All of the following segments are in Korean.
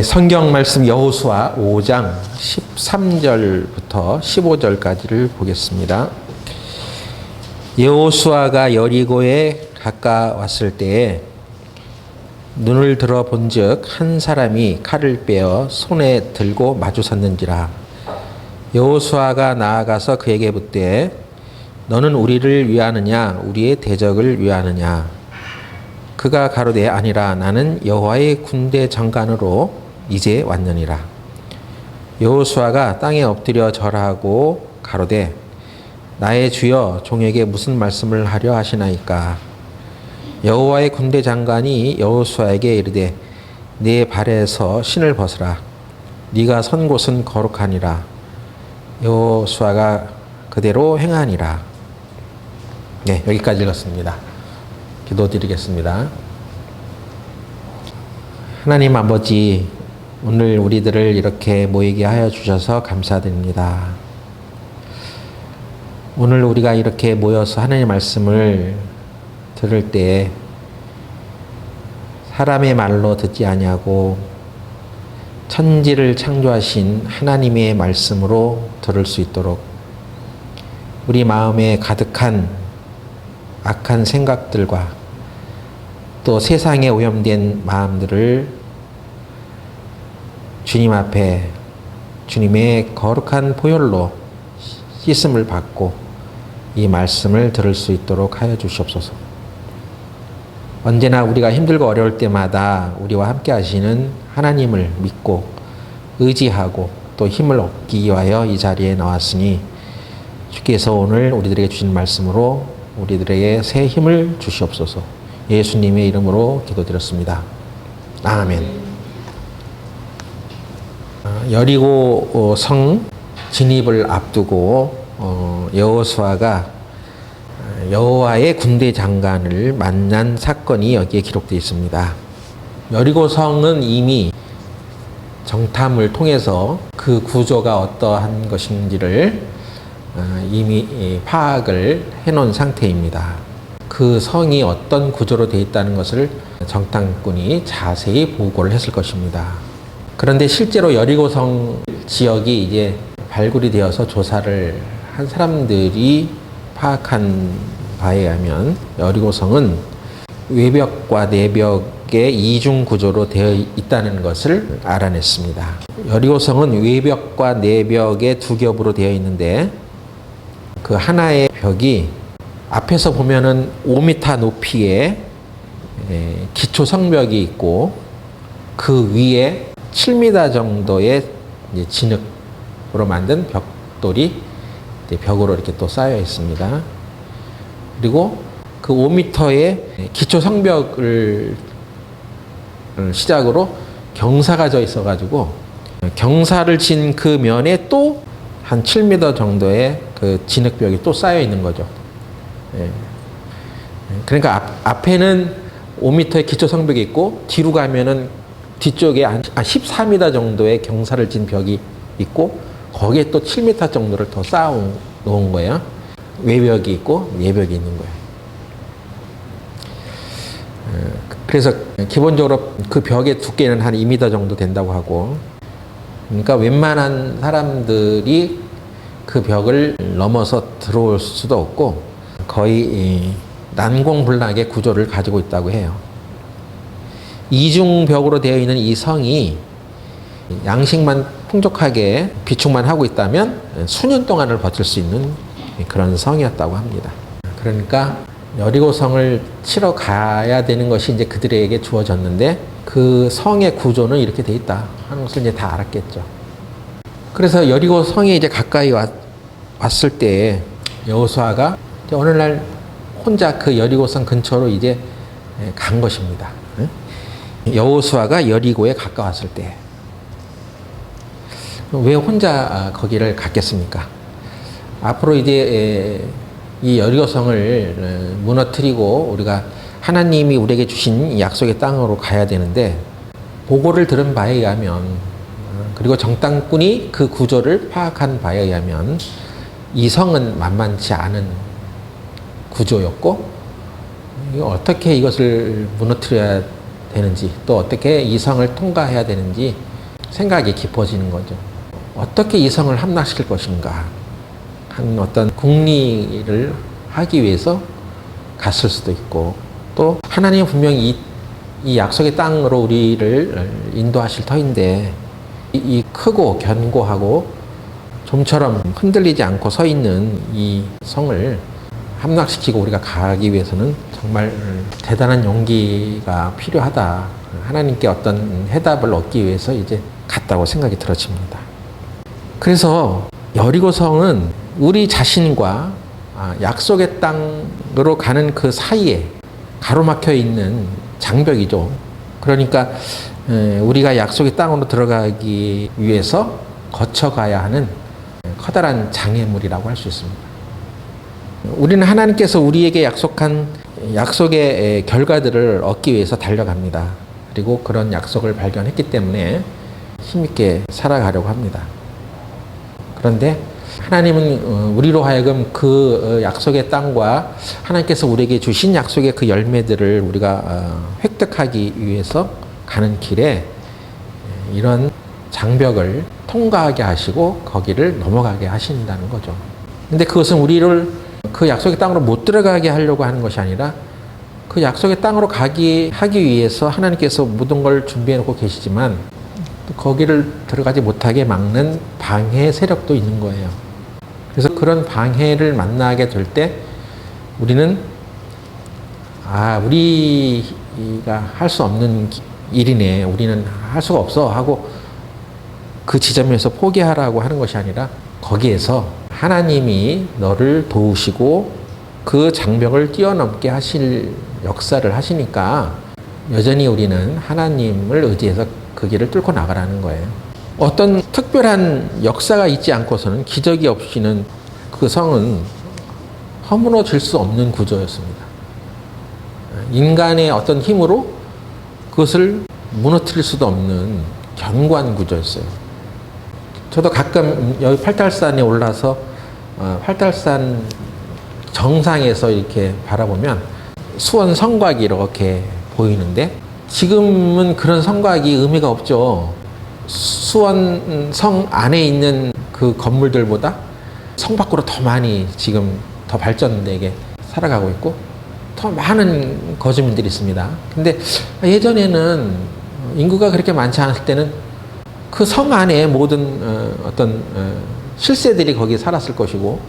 성경 말씀 여호수아 5장 13절부터 15절까지를 보겠습니다. 여호수아가 여리고에 가까웠을 때에 눈을 들어 본즉 한 사람이 칼을 빼어 손에 들고 마주 섰는지라. 여호수아가 나아가서 그에게 묻되 너는 우리를 위하느냐 우리의 대적을 위하느냐. 그가 가로되 아니라 나는 여호와의 군대 장관으로 이제 왔느니라. 여호수아가 땅에 엎드려 절하고 가로되 나의 주여 종에게 무슨 말씀을 하려 하시나이까. 여호와의 군대 장관이 여호수아에게 이르되 네 발에서 신을 벗으라. 네가 선 곳은 거룩하니라. 여호수아가 그대로 행하니라. 네, 여기까지 읽었습니다. 기도드리겠습니다. 하나님 아버지, 오늘 우리들을 이렇게 모이게 하여 주셔서 감사드립니다. 오늘 우리가 이렇게 모여서 하나님의 말씀을 들을 때 사람의 말로 듣지 아니하고 천지를 창조하신 하나님의 말씀으로 들을 수 있도록 우리 마음에 가득한 악한 생각들과 또 세상에 오염된 마음들을 주님 앞에 주님의 거룩한 보혈로 씻음을 받고 이 말씀을 들을 수 있도록 하여 주시옵소서. 언제나 우리가 힘들고 어려울 때마다 우리와 함께 하시는 하나님을 믿고 의지하고 또 힘을 얻기 위하여 이 자리에 나왔으니 주께서 오늘 우리들에게 주신 말씀으로 우리들에게 새 힘을 주시옵소서. 예수님의 이름으로 기도드렸습니다. 아멘. 여리고 성 진입을 앞두고 여호수아가 여호와의 군대 장관을 만난 사건이 여기에 기록되어 있습니다. 여리고 성은 이미 정탐을 통해서 그 구조가 어떠한 것인지를 이미 파악을 해놓은 상태입니다. 그 성이 어떤 구조로 되어 있다는 것을 정탐꾼이 자세히 보고를 했을 것입니다. 그런데 실제로 여리고성 지역이 이제 발굴이 되어서 조사를 한 사람들이 파악한 바에 의하면 여리고성은 외벽과 내벽의 이중 구조로 되어 있다는 것을 알아냈습니다. 여리고성은 외벽과 내벽의 두 겹으로 되어 있는데 그 하나의 벽이 앞에서 보면은 5m 높이의 기초 성벽이 있고 그 위에 7m 정도의 진흙으로 만든 벽돌이 벽으로 이렇게 또 쌓여 있습니다. 그리고 그 5m의 기초 성벽을 시작으로 경사가 져 있어가지고 경사를 친 그 면에 또 한 7m 정도의 그 진흙벽이 또 쌓여 있는 거죠. 그러니까 앞에는 5m의 기초 성벽이 있고 뒤로 가면은 뒤쪽에 한 14m 정도의 경사를 진 벽이 있고 거기에 또 7m 정도를 더 쌓아 놓은 거예요. 외벽이 있고 내벽이 있는 거예요. 그래서 기본적으로 그 벽의 두께는 한 2m 정도 된다고 하고, 그러니까 웬만한 사람들이 그 벽을 넘어서 들어올 수도 없고 거의 난공불락의 구조를 가지고 있다고 해요. 이중벽으로 되어 있는 이 성이 양식만 풍족하게 비축만 하고 있다면 수년 동안을 버틸 수 있는 그런 성이었다고 합니다. 그러니까 여리고성을 치러 가야 되는 것이 이제 그들에게 주어졌는데 그 성의 구조는 이렇게 돼 있다 하는 것을 이제 다 알았겠죠. 그래서 여리고성에 이제 가까이 왔을 때 여호수아가 어느 날 혼자 그 여리고성 근처로 이제 간 것입니다. 여호수아가 여리고에 가까웠을 때 왜 혼자 거기를 갔겠습니까? 앞으로 이제 이 여리고성을 무너뜨리고 우리가 하나님이 우리에게 주신 약속의 땅으로 가야 되는데 보고를 들은 바에 의하면 그리고 정탐꾼이 그 구조를 파악한 바에 의하면 이 성은 만만치 않은 구조였고 어떻게 이것을 무너뜨려야 되는지, 또 어떻게 이 성을 통과해야 되는지 생각이 깊어지는 거죠. 어떻게 이 성을 함락시킬 것인가 한 어떤 궁리를 하기 위해서 갔을 수도 있고, 또 하나님은 분명히 이 약속의 땅으로 우리를 인도하실 터인데 이 크고 견고하고 좀처럼 흔들리지 않고 서 있는 이 성을 함락시키고 우리가 가기 위해서는 정말 대단한 용기가 필요하다. 하나님께 어떤 해답을 얻기 위해서 이제 갔다고 생각이 들어집니다. 그래서 여리고성은 우리 자신과 약속의 땅으로 가는 그 사이에 가로막혀 있는 장벽이죠. 그러니까 우리가 약속의 땅으로 들어가기 위해서 거쳐가야 하는 커다란 장애물이라고 할 수 있습니다. 우리는 하나님께서 우리에게 약속한 약속의 결과들을 얻기 위해서 달려갑니다. 그리고 그런 약속을 발견했기 때문에 힘있게 살아가려고 합니다. 그런데 하나님은 우리로 하여금 그 약속의 땅과 하나님께서 우리에게 주신 약속의 그 열매들을 우리가 획득하기 위해서 가는 길에 이런 장벽을 통과하게 하시고 거기를 넘어가게 하신다는 거죠. 근데 그것은 우리를 그 약속의 땅으로 못 들어가게 하려고 하는 것이 아니라 그 약속의 땅으로 하기 위해서 하나님께서 모든 걸 준비해 놓고 계시지만 거기를 들어가지 못하게 막는 방해 세력도 있는 거예요. 그래서 그런 방해를 만나게 될 때 우리는 우리가 할 수 없는 일이네, 우리는 할 수가 없어 하고 그 지점에서 포기하라고 하는 것이 아니라 거기에서 하나님이 너를 도우시고 그 장벽을 뛰어넘게 하실 역사를 하시니까 여전히 우리는 하나님을 의지해서 그 길을 뚫고 나가라는 거예요. 어떤 특별한 역사가 있지 않고서는, 기적이 없이는 그 성은 허물어질 수 없는 구조였습니다. 인간의 어떤 힘으로 그것을 무너뜨릴 수도 없는 견고한 구조였어요. 저도 가끔 여기 팔달산에 올라서 팔달산 정상에서 이렇게 바라보면 수원 성곽이 이렇게 보이는데, 지금은 그런 성곽이 의미가 없죠. 수원 성 안에 있는 그 건물들보다 성 밖으로 더 많이 지금 더 발전되게 살아가고 있고 더 많은 거주민들이 있습니다. 근데 예전에는 인구가 그렇게 많지 않을 때는 그 성 안에 모든 어떤 실세들이 거기 살았을 것이고,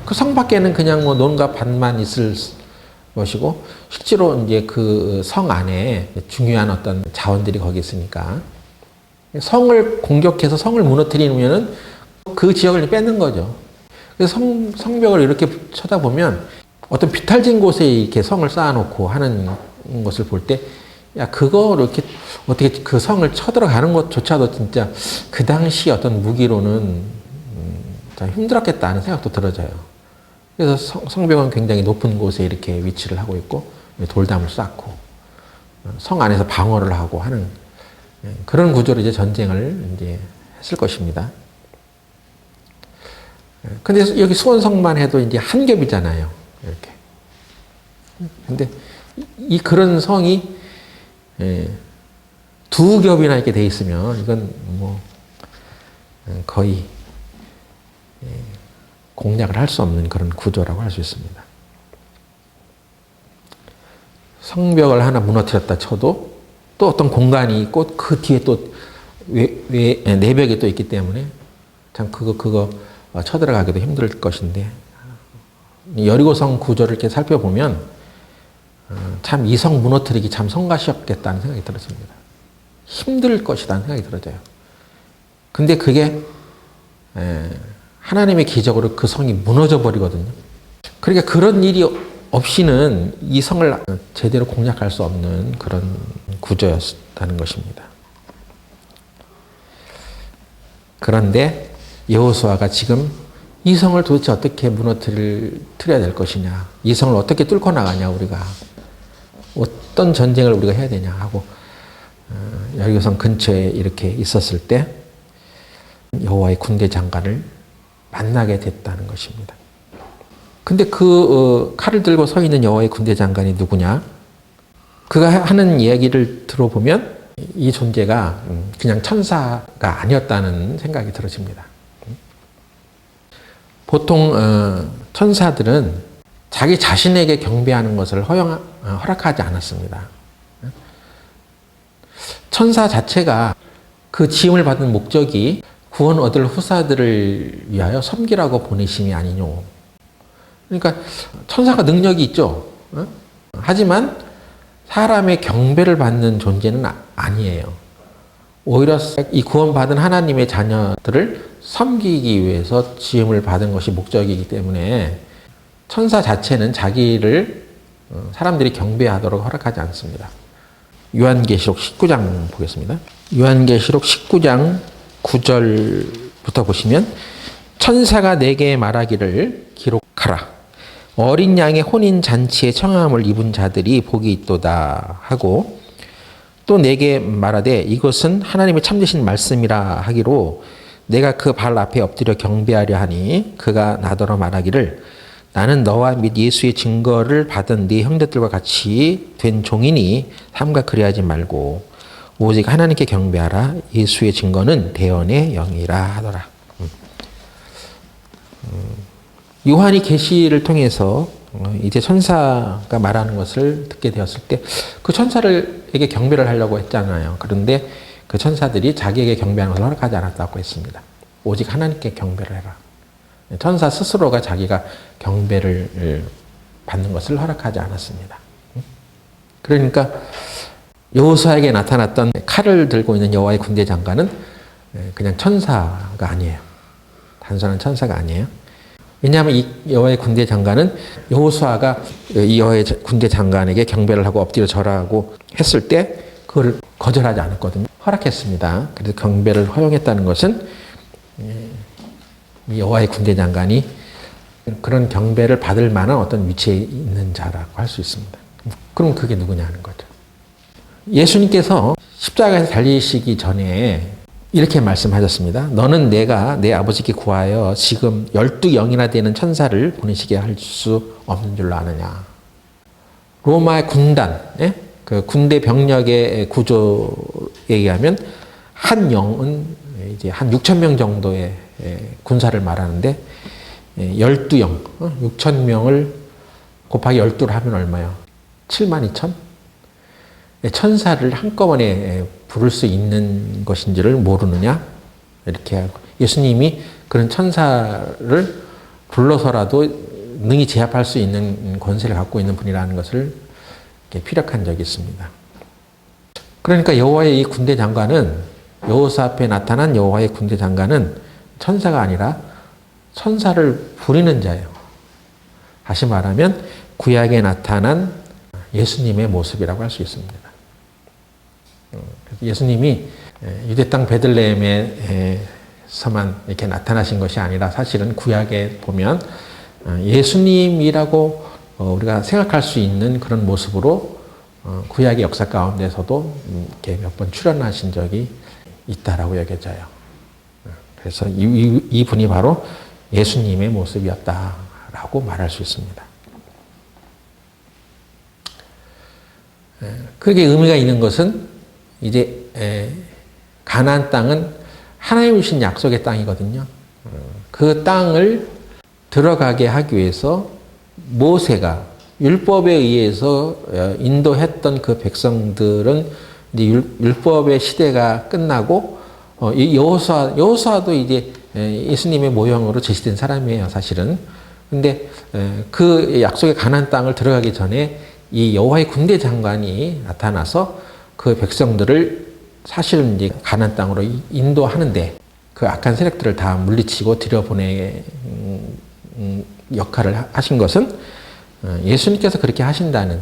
그 성 밖에는 그냥 뭐 논과 밭만 있을 것이고, 실제로 이제 그 성 안에 중요한 어떤 자원들이 거기 있으니까 성을 공격해서 성을 무너뜨리면은 그 지역을 뺏는 거죠. 그래서 성벽을 이렇게 쳐다보면 어떤 비탈진 곳에 이렇게 성을 쌓아놓고 하는 것을 볼 때, 야, 그거 이렇게 어떻게 그 성을 쳐들어가는 것조차도 진짜 그 당시 어떤 무기로는 참 힘들었겠다 하는 생각도 들어져요. 그래서 성벽은 굉장히 높은 곳에 이렇게 위치를 하고 있고 돌담을 쌓고 성 안에서 방어를 하고 하는 그런 구조로 이제 전쟁을 이제 했을 것입니다. 근데 여기 수원성만 해도 이제 한 겹이잖아요. 이렇게. 근데 그런 성이 두 겹이나 이렇게 돼 있으면 이건 뭐 거의 공략을 할 수 없는 그런 구조라고 할 수 있습니다. 성벽을 하나 무너뜨렸다 쳐도 또 어떤 공간이 있고 그 뒤에 또 내벽이 또 있기 때문에 참 그거 쳐들어가기도 힘들 것인데, 여리고성 구조를 이렇게 살펴보면 참 이 성 무너뜨리기 참 성가시없겠다는 생각이 들었습니다. 힘들 것이라는 생각이 들어져요. 근데 그게 하나님의 기적으로 그 성이 무너져 버리거든요. 그러니까 그런 일이 없이는 이 성을 제대로 공략할 수 없는 그런 구조였다는 것입니다. 그런데 여호수아가 지금 이 성을 도대체 어떻게 무너뜨려야 될 것이냐, 이 성을 어떻게 뚫고 나가냐, 우리가 어떤 전쟁을 우리가 해야 되냐 하고 여리고성 근처에 이렇게 있었을 때 여호와의 군대 장관을 만나게 됐다는 것입니다. 근데 그 칼을 들고 서 있는 여호와의 군대 장관이 누구냐? 그가 하는 이야기를 들어보면 이 존재가 그냥 천사가 아니었다는 생각이 들어집니다. 보통 천사들은 자기 자신에게 경배하는 것을 허락하지 않았습니다. 천사 자체가 그 지음을 받은 목적이 구원 얻을 후사들을 위하여 섬기라고 보내심이 아니뇨. 그러니까 천사가 능력이 있죠. 하지만 사람의 경배를 받는 존재는 아니에요. 오히려 이 구원받은 하나님의 자녀들을 섬기기 위해서 지음을 받은 것이 목적이기 때문에 천사 자체는 자기를 사람들이 경배하도록 허락하지 않습니다. 요한계시록 19장 보겠습니다. 요한계시록 19장 9절부터 보시면 천사가 내게 말하기를 기록하라. 어린 양의 혼인 잔치에 청함을 입은 자들이 복이 있도다 하고 또 내게 말하되 이것은 하나님의 참되신 말씀이라 하기로 내가 그 발 앞에 엎드려 경배하려 하니 그가 나더러 말하기를 나는 너와 및 예수의 증거를 받은 네 형제들과 같이 된 종이니 삼가 그리하지 말고 오직 하나님께 경배하라. 예수의 증거는 대언의 영이라 하더라. 요한이 계시를 통해서 이제 천사가 말하는 것을 듣게 되었을 때 그 천사에게 경배를 하려고 했잖아요. 그런데 그 천사들이 자기에게 경배하는 것을 허락하지 않았다고 했습니다. 오직 하나님께 경배를 해라. 천사 스스로가 자기가 경배를 받는 것을 허락하지 않았습니다. 그러니까 여호수아에게 나타났던 칼을 들고 있는 여호와의 군대 장관은 그냥 천사가 아니에요. 단순한 천사가 아니에요. 왜냐하면 이 여호와의 군대 장관은 여호수아가 이 여호와의 군대 장관에게 경배를 하고 엎드려 절하고 했을 때 그걸 거절하지 않았거든요. 허락했습니다. 그래서 경배를 허용했다는 것은 이 여호와의 군대 장관이 그런 경배를 받을 만한 어떤 위치에 있는 자라고 할 수 있습니다. 그럼 그게 누구냐 하는 거죠. 예수님께서 십자가에서 달리시기 전에 이렇게 말씀하셨습니다. 너는 내가 내 아버지께 구하여 지금 12영이나 되는 천사를 보내시게 할 수 없는 줄로 아느냐. 로마의 군단, 그 군대 병력의 구조에 의하면 한 영은 이제 한 6천 명 정도의 군사를 말하는데 12영, 6천 명을 곱하기 12를 하면 얼마요? 7만 2천? 천사를 한꺼번에 부를 수 있는 것인지를 모르느냐? 이렇게 하고 예수님이 그런 천사를 불러서라도 능히 제압할 수 있는 권세를 갖고 있는 분이라는 것을 피력한 적이 있습니다. 그러니까 여호와의 이 군대 장관은 여호수아 앞에 나타난 여호와의 군대 장관은 천사가 아니라 천사를 부리는 자예요. 다시 말하면 구약에 나타난 예수님의 모습이라고 할 수 있습니다. 예수님이 유대 땅 베들레헴에서만 이렇게 나타나신 것이 아니라 사실은 구약에 보면 예수님이라고 우리가 생각할 수 있는 그런 모습으로 구약의 역사 가운데서도 이렇게 몇 번 출현하신 적이 있다라고 여겨져요. 그래서 이 분이 바로 예수님의 모습이었다라고 말할 수 있습니다. 그게 의미가 있는 것은 이제 가나안 땅은 하나님이 주신 약속의 땅이거든요. 그 땅을 들어가게 하기 위해서 모세가 율법에 의해서 인도했던 그 백성들은 이제 율법의 시대가 끝나고 여호수아도 이제 예수님의 모형으로 제시된 사람이에요, 사실은. 근데 그 약속의 가나안 땅을 들어가기 전에 이 여호와의 군대 장관이 나타나서 그 백성들을 사실은 이제 가나안 땅으로 인도하는데 그 악한 세력들을 다 물리치고 들여보내 역할을 하신 것은 예수님께서 그렇게 하신다는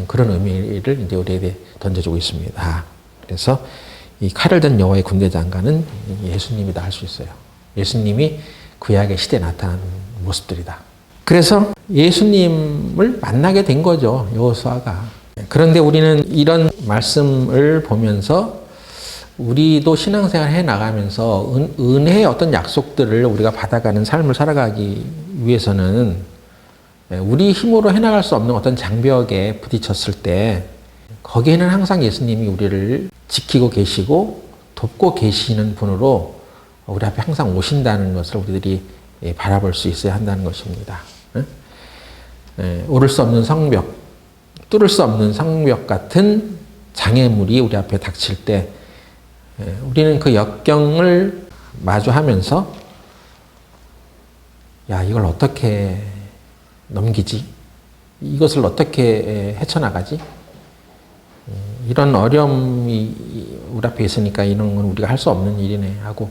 그런 의미를 이제 우리에게 던져주고 있습니다. 그래서 이 칼을 든 여호와의 군대 장관은 예수님이다 할 수 있어요. 예수님이 구약의 시대에 나타난 모습들이다. 그래서 예수님을 만나게 된 거죠, 여호수아가. 그런데 우리는 이런 말씀을 보면서 우리도 신앙생활 해 나가면서 은혜의 어떤 약속들을 우리가 받아가는 삶을 살아가기 위해서는 우리 힘으로 해나갈 수 없는 어떤 장벽에 부딪혔을 때 거기에는 항상 예수님이 우리를 지키고 계시고 돕고 계시는 분으로 우리 앞에 항상 오신다는 것을 우리들이 바라볼 수 있어야 한다는 것입니다. 오를 수 없는 성벽, 뚫을 수 없는 성벽 같은 장애물이 우리 앞에 닥칠 때 우리는 그 역경을 마주하면서 야, 이걸 어떻게 넘기지? 이것을 어떻게 헤쳐나가지? 이런 어려움이 우리 앞에 있으니까 이런 건 우리가 할 수 없는 일이네 하고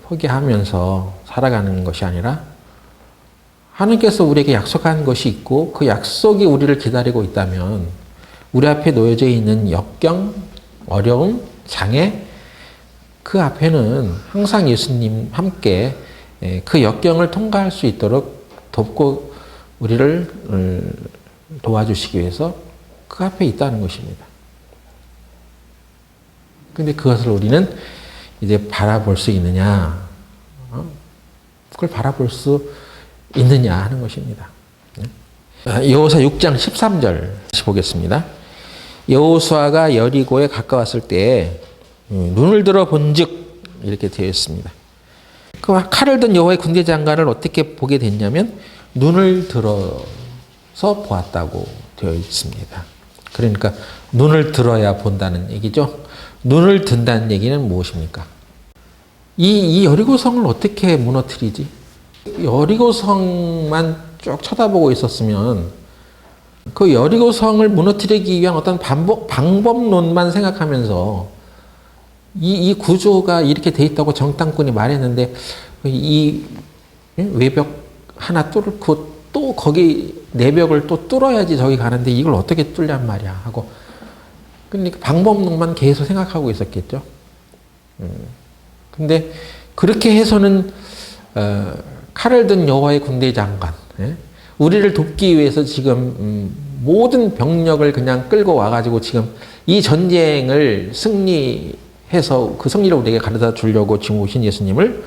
포기하면서 살아가는 것이 아니라 하나님께서 우리에게 약속한 것이 있고 그 약속이 우리를 기다리고 있다면 우리 앞에 놓여져 있는 역경, 어려움, 장애 그 앞에는 항상 예수님 함께 그 역경을 통과할 수 있도록 돕고 우리를 도와주시기 위해서 그 앞에 있다는 것입니다. 근데 그것을 우리는 이제 바라볼 수 있느냐, 그걸 바라볼 수 있느냐 하는 것입니다. 여호수아 6장 13절 보겠습니다. 여호수아가 여리고에 가까웠을 때 눈을 들어 본즉 이렇게 되어 있습니다. 그 칼을 든 여호와의 군대 장관을 어떻게 보게 됐냐면 눈을 들어서 보았다고 되어 있습니다. 그러니까 눈을 들어야 본다는 얘기죠. 눈을 든다는 얘기는 무엇입니까? 이 여리고성을 어떻게 무너뜨리지? 여리고성만 쭉 쳐다보고 있었으면 그 여리고성을 무너뜨리기 위한 어떤 방법론만 생각하면서 이 구조가 이렇게 돼 있다고 정탐꾼이 말했는데 이 외벽 하나 뚫고 또 거기 내벽을 또 뚫어야지 저기 가는데 이걸 어떻게 뚫냔 말이야 하고 그러니까 방법론만 계속 생각하고 있었겠죠. 근데 그렇게 해서는 칼을 든 여호와의 군대 장관, 우리를 돕기 위해서 지금 모든 병력을 그냥 끌고 와가지고 지금 이 전쟁을 승리해서 그 승리를 우리에게 가르쳐 주려고 지금 오신 예수님을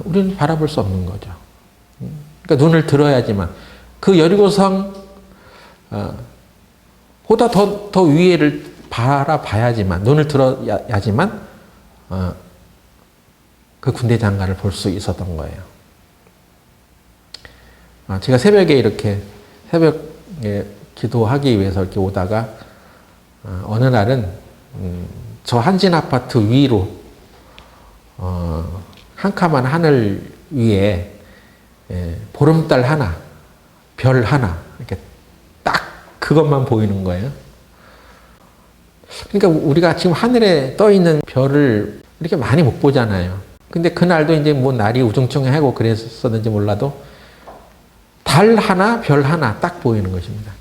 우리는 바라볼 수 없는 거죠. 그러니까 눈을 들어야지만 그 여리고성 보다 더 위에를 바라봐야지만 눈을 들어야지만 그 군대 장관을 볼 수 있었던 거예요. 제가 새벽에 기도하기 위해서 이렇게 오다가 어느 날은 저 한진 아파트 위로 캄캄한 하늘 위에 보름달 하나, 별 하나 이렇게 딱 그것만 보이는 거예요. 그러니까 우리가 지금 하늘에 떠 있는 별을 이렇게 많이 못 보잖아요. 근데 그날도 이제 뭐 날이 우중충하고 그랬었는지 몰라도 달 하나, 별 하나 딱 보이는 것입니다.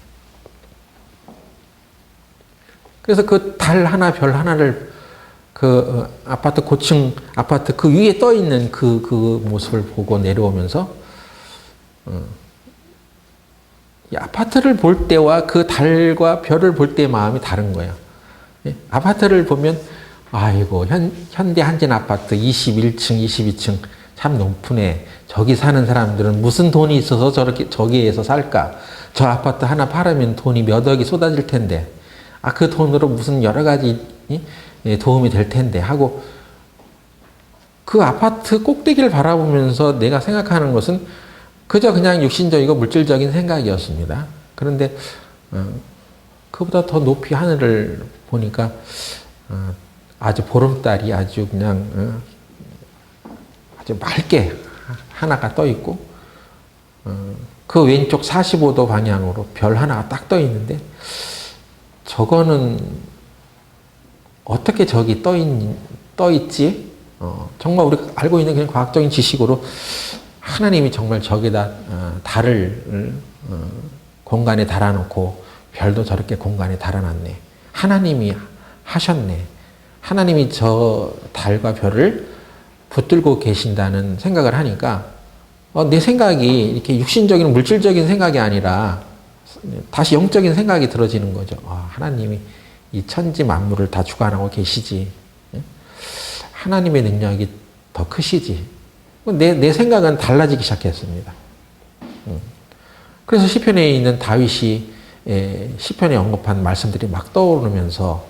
그래서 그 달 하나, 별 하나를 그 아파트 고층 아파트 그 위에 떠 있는 그 모습을 보고 내려오면서 이 아파트를 볼 때와 그 달과 별을 볼 때의 마음이 다른 거예요. 아파트를 보면 아이고 현대 한진 아파트 21층, 22층 참 높으네. 저기 사는 사람들은 무슨 돈이 있어서 저기에서 살까? 저 아파트 하나 팔으면 돈이 몇 억이 쏟아질 텐데. 그 돈으로 무슨 여러 가지 도움이 될 텐데 하고 그 아파트 꼭대기를 바라보면서 내가 생각하는 것은 그저 그냥 육신적이고 물질적인 생각이었습니다. 그런데 그보다 더 높이 하늘을 보니까 아주 보름달이 아주 그냥 아주 맑게 하나가 떠 있고 그 왼쪽 45도 방향으로 별 하나가 딱 떠 있는데 저거는 어떻게 저기 떠 있지? 정말 우리가 알고 있는 그냥 과학적인 지식으로 하나님이 정말 저기다 달을 공간에 달아놓고 별도 저렇게 공간에 달아놨네. 하나님이 하셨네. 하나님이 저 달과 별을 붙들고 계신다는 생각을 하니까 내 생각이 이렇게 육신적인 물질적인 생각이 아니라 다시 영적인 생각이 들어지는 거죠. 하나님이 이 천지 만물을 다 주관하고 계시지. 하나님의 능력이 더 크시지. 내 생각은 달라지기 시작했습니다. 그래서 시편에 있는 다윗이 시편에 언급한 말씀들이 막 떠오르면서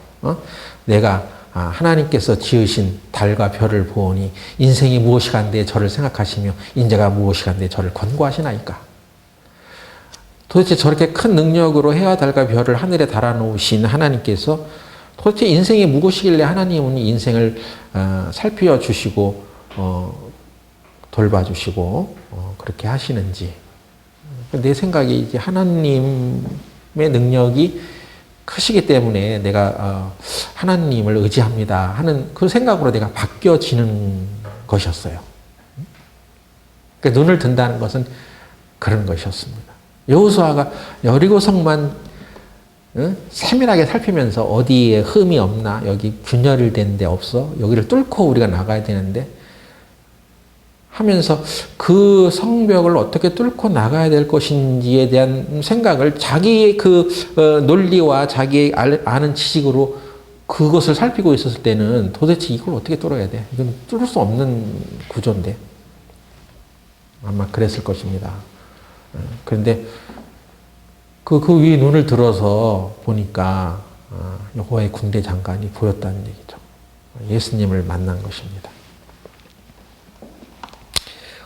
내가 하나님께서 지으신 달과 별을 보오니 인생이 무엇이간데 저를 생각하시며 인자가 무엇이간데 저를 권고하시나이까. 도대체 저렇게 큰 능력으로 해와 달과 별을 하늘에 달아놓으신 하나님께서 도대체 인생이 무엇이길래 하나님은 인생을 살피어 주시고 돌봐주시고 그렇게 하시는지. 내 생각이 이제 하나님의 능력이 크시기 때문에 내가 하나님을 의지합니다 하는 그 생각으로 내가 바뀌어지는 것이었어요. 그러니까 눈을 든다는 것은 그런 것이었습니다. 여호수아가 여리고 성만 세밀하게 살피면서 어디에 흠이 없나, 여기 균열된 데 없어, 여기를 뚫고 우리가 나가야 되는데 하면서 그 성벽을 어떻게 뚫고 나가야 될 것인지에 대한 생각을 자기의 그 논리와 자기의 아는 지식으로 그것을 살피고 있었을 때는 도대체 이걸 어떻게 뚫어야 돼? 이건 뚫을 수 없는 구조인데 아마 그랬을 것입니다. 그런데 그 위에 눈을 들어서 보니까 여호와의 군대 장관이 보였다는 얘기죠. 예수님을 만난 것입니다.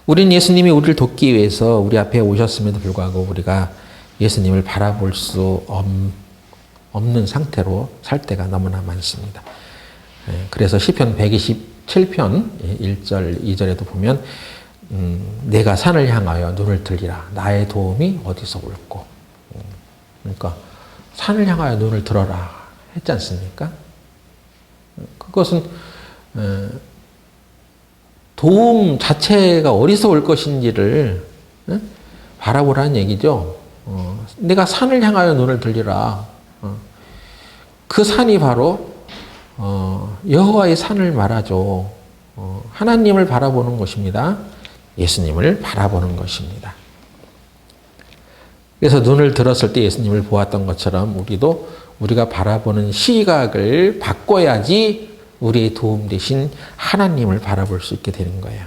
우리는 예수님이 우리를 돕기 위해서 우리 앞에 오셨음에도 불구하고 우리가 예수님을 바라볼 수 없는 상태로 살 때가 너무나 많습니다. 그래서 시편 127편 1절 2절에도 보면 내가 산을 향하여 눈을 들리라 나의 도움이 어디서 올꼬. 그러니까 산을 향하여 눈을 들어라 했지 않습니까? 그것은 도움 자체가 어디서 올 것인지를 바라보라는 얘기죠. 내가 산을 향하여 눈을 들리라. 그 산이 바로 여호와의 산을 말하죠. 하나님을 바라보는 것입니다. 예수님을 바라보는 것입니다. 그래서 눈을 들었을 때 예수님을 보았던 것처럼 우리도 우리가 바라보는 시각을 바꿔야지 우리의 도움 되신 하나님을 바라볼 수 있게 되는 거예요.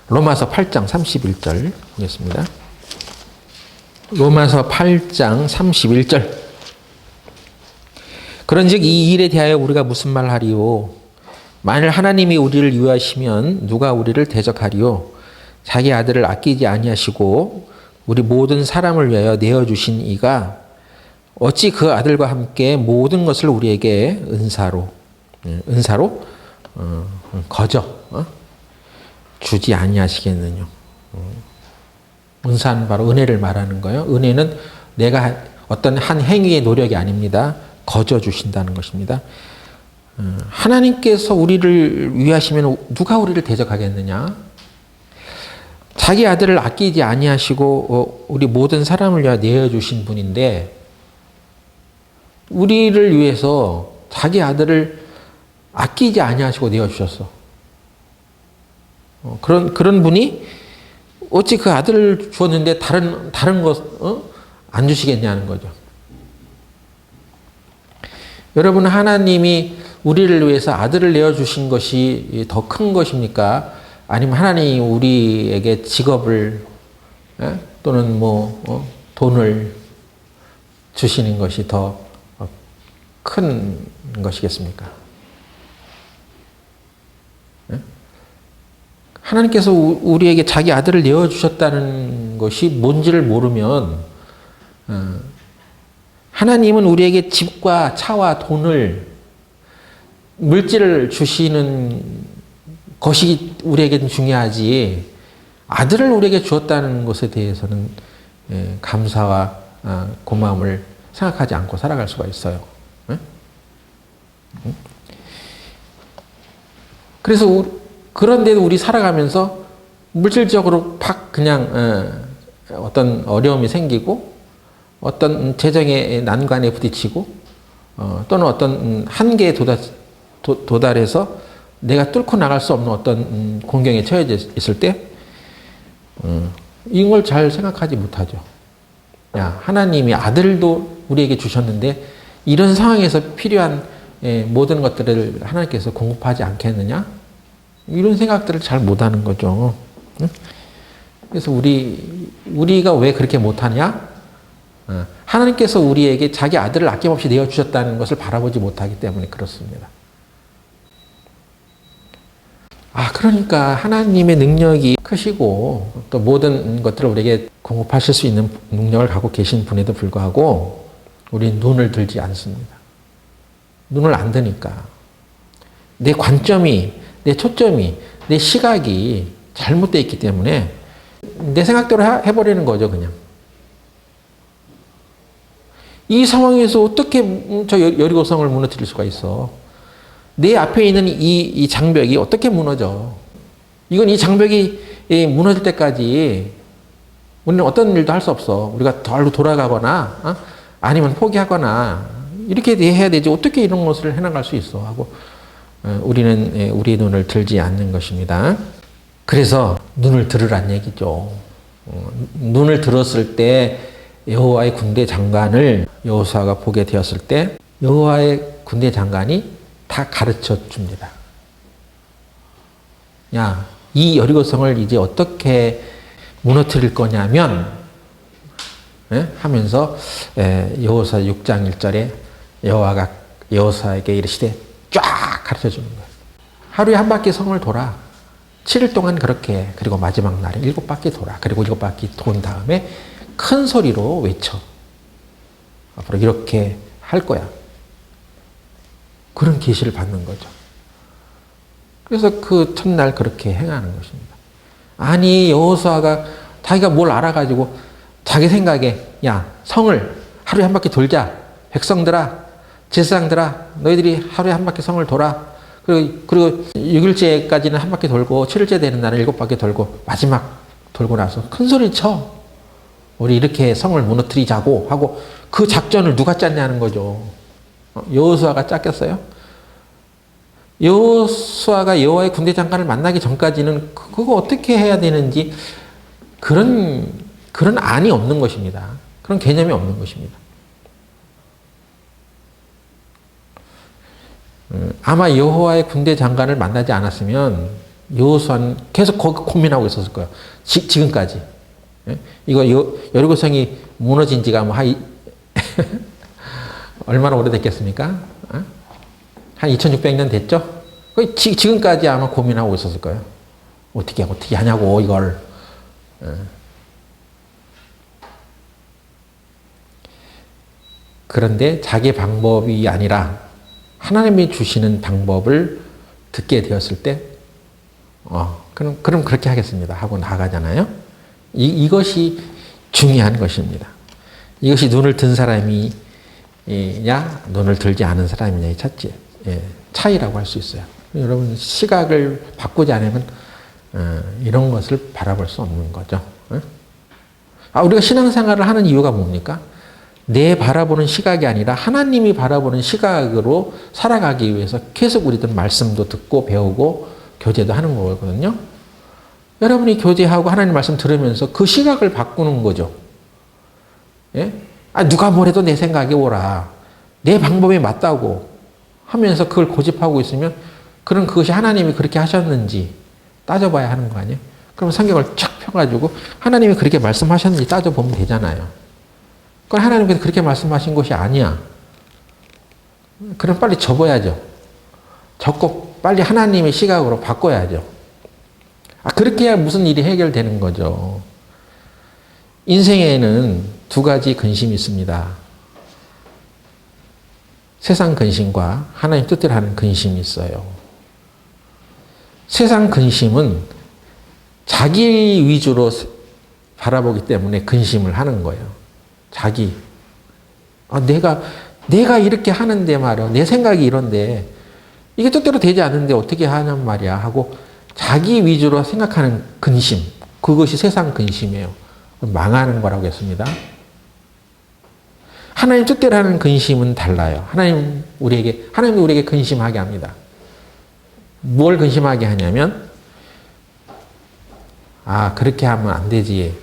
로마서 8장 31절 보겠습니다. 로마서 8장 31절. 그런즉 이 일에 대하여 우리가 무슨 말 하리요? 만일 하나님이 우리를 위하시면 누가 우리를 대적하리요? 자기 아들을 아끼지 아니하시고 우리 모든 사람을 위하여 내어주신 이가 어찌 그 아들과 함께 모든 것을 우리에게 은사로 거저 주지 아니하시겠느냐. 은사는 바로 은혜를 말하는 거예요. 은혜는 내가 어떤 한 행위의 노력이 아닙니다. 거저 주신다는 것입니다. 하나님께서 우리를 위하시면 누가 우리를 대적하겠느냐. 자기 아들을 아끼지 아니하시고 우리 모든 사람을 위하여 내어주신 분인데 우리를 위해서 자기 아들을 아끼지 아니하시고 내어주셨어. 그런 분이 어찌 그 아들을 주었는데 다른 것 안 주시겠냐는 거죠. 여러분, 하나님이 우리를 위해서 아들을 내어주신 것이 더 큰 것입니까? 아니면 하나님이 우리에게 직업을 또는 돈을 주시는 것이 더 큰 것이겠습니까? 하나님께서 우리에게 자기 아들을 내어주셨다는 것이 뭔지를 모르면 하나님은 우리에게 집과 차와 돈을 물질을 주시는 것이 우리에게는 중요하지 아들을 우리에게 주었다는 것에 대해서는 감사와 고마움을 생각하지 않고 살아갈 수가 있어요. 그래서 그런데도 우리 살아가면서 물질적으로 팍 그냥 어떤 어려움이 생기고 어떤 재정의 난관에 부딪히고 또는 어떤 한계에 도달해서 내가 뚫고 나갈 수 없는 어떤 공경에 처해져 있을 때 이걸 잘 생각하지 못하죠. 야, 하나님이 아들도 우리에게 주셨는데 이런 상황에서 필요한 모든 것들을 하나님께서 공급하지 않겠느냐? 이런 생각들을 잘 못하는 거죠. 그래서 우리가 왜 그렇게 못하냐? 하나님께서 우리에게 자기 아들을 아낌없이 내어주셨다는 것을 바라보지 못하기 때문에 그렇습니다. 그러니까 하나님의 능력이 크시고 또 모든 것들을 우리에게 공급하실 수 있는 능력을 갖고 계신 분에도 불구하고 우리는 눈을 들지 않습니다. 눈을 안 드니까. 내 관점이, 내 초점이, 내 시각이 잘못되어 있기 때문에 내 생각대로 해버리는 거죠, 그냥. 이 상황에서 어떻게 저 여리고성을 무너뜨릴 수가 있어? 내 앞에 있는 이 장벽이 어떻게 무너져? 이건 이 장벽이 무너질 때까지 우리는 어떤 일도 할 수 없어. 우리가 덜로 돌아가거나 아니면 포기하거나 이렇게 해야 되지. 어떻게 이런 것을 해나갈 수 있어? 하고 우리는 우리의 눈을 들지 않는 것입니다. 그래서 눈을 들으란 얘기죠. 눈을 들었을 때 여호와의 군대 장관을 여호수아가 보게 되었을 때 여호와의 군대 장관이 다 가르쳐 줍니다. 야, 이 여리고성을 이제 어떻게 무너뜨릴 거냐면 하면서 여호수아 6장 1절에 여호와가 여호수아에게 이르시되 쫙 가르쳐 주는 거예요. 하루에 한 바퀴 성을 돌아. 7일 동안 그렇게, 그리고 마지막 날에 7바퀴 돌아. 그리고 7바퀴 돈 다음에 큰 소리로 외쳐. 앞으로 이렇게 할 거야. 그런 계시를 받는 거죠. 그래서 그 첫날 그렇게 행하는 것입니다. 아니, 여호수아가 자기가 뭘 알아가지고 자기 생각에 야, 성을 하루에 한 바퀴 돌자. 백성들아, 제사장들아, 너희들이 하루에 한 바퀴 성을 돌아. 그리고 6일째까지는 한 바퀴 돌고 7일째 되는 날은 7바퀴 돌고 마지막 돌고 나서 큰 소리 쳐. 우리 이렇게 성을 무너뜨리자고 하고 그 작전을 누가 짰냐는 거죠. 여호수아가 짰겠어요? 여호수아가 여호와의 군대 장관을 만나기 전까지는 그거 어떻게 해야 되는지 그런 안이 없는 것입니다. 그런 개념이 없는 것입니다. 아마 여호와의 군대 장관을 만나지 않았으면 여호수아는 계속 거기 고민하고 있었을 거예요. 지금까지. 이거 여리고성이 무너진 지가 뭐 얼마나 오래됐겠습니까? 한 2600년 됐죠? 지금까지 아마 고민하고 있었을 거예요. 어떻게 하냐고, 이걸. 그런데 자기 방법이 아니라 하나님이 주시는 방법을 듣게 되었을 때, 그럼 그렇게 하겠습니다. 하고 나가잖아요? 이것이 중요한 것입니다. 이것이 눈을 든 사람이 눈을 들지 않은 사람이냐의 차이라고 할 수 있어요. 여러분, 시각을 바꾸지 않으면 이런 것을 바라볼 수 없는 거죠. 우리가 신앙생활을 하는 이유가 뭡니까? 내 바라보는 시각이 아니라 하나님이 바라보는 시각으로 살아가기 위해서 계속 우리들 말씀도 듣고 배우고 교제도 하는 거거든요. 여러분이 교제하고 하나님 말씀 들으면서 그 시각을 바꾸는 거죠. 누가 뭐래도 내 생각이 옳아. 내 방법이 맞다고 하면서 그걸 고집하고 있으면 그럼 그것이 하나님이 그렇게 하셨는지 따져봐야 하는 거 아니에요? 그럼 성경을 쫙 펴가지고 하나님이 그렇게 말씀하셨는지 따져보면 되잖아요. 그건 하나님께서 그렇게 말씀하신 것이 아니야. 그럼 빨리 접어야죠. 접고 빨리 하나님의 시각으로 바꿔야죠. 그렇게 해야 무슨 일이 해결되는 거죠. 인생에는 두 가지 근심이 있습니다. 세상 근심과 하나님 뜻대로 하는 근심이 있어요. 세상 근심은 자기 위주로 바라보기 때문에 근심을 하는 거예요. 내가 이렇게 하는데 말이야. 내 생각이 이런데 이게 뜻대로 되지 않는데 어떻게 하냔 말이야 하고 자기 위주로 생각하는 근심, 그것이 세상 근심이에요. 망하는 거라고 했습니다. 하나님 뜻대로 하는 근심은 달라요. 하나님 우리에게 근심하게 합니다. 뭘 근심하게 하냐면 그렇게 하면 안 되지.